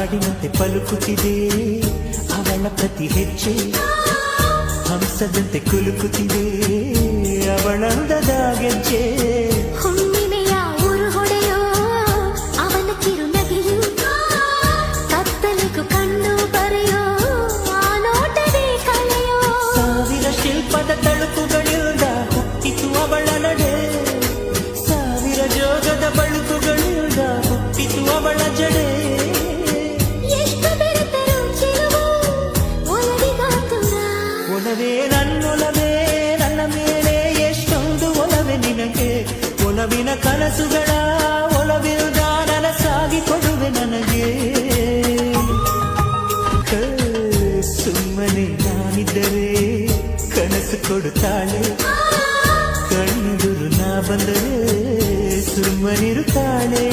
ಹಾಡಿನಂತೆ ಪಲುಕುತ್ತಿದೆ ಅವಳ ಪ್ರತಿ ಹೆಜ್ಜೆ ಹಂಸದಂತೆ ಕುಲುಕುತ್ತಿದೆ ಅವಳಂದದ ಗೆಜ್ಜೆ ಹುಣ್ಣಿಮೆಯ ಊರು ಹೊಡೆಯೋ ಅವನ ಕಿರುನಗೆಯು ಕತ್ತಲಿಗೂ ಕಣ್ಣು ಬರೆಯೋ ಆ ನೋಟವೇ ಕಳೆಯೋ ಸಾವಿರ ಶಿಲ್ಪದ ತಳುಕುಗಳಿಂದ ಹುಟ್ಟಿತು ಅವಳ ನಡೆ ಸಾವಿರ ಜೋಗದ ಬಳುಕುಗಳಿಂದ ಹುಟ್ಟಿತು ಅವಳ ಜಡೆ ಎಷ್ಟು ಬೆರೆತರೂ ಚಿರುವು ಒಲವಿಗಾತುರ ಒಲವೇ ನನ್ನೊಲವೇ ನನ್ನ ಮೇಲೆ ಎಷ್ಟೊಂದು ಒಲವೇ ನಿನಗೆ ಒಲವಿನ ಕನಸುಗಳ ಒಲವಿರುದ ನನಸಾಗಿ ಕೊಡುವೆ ನನಗೆ ಸುಮ್ಮನೆ ನಾನಿದ್ದರೆ ಕನಸು ಕೊಡುತ್ತಾಳೆ ಕಣ್ಣೆದುರು ನಾ ಬಂದರೆ ಸುಮ್ಮನಿರುತ್ತಾಳೆ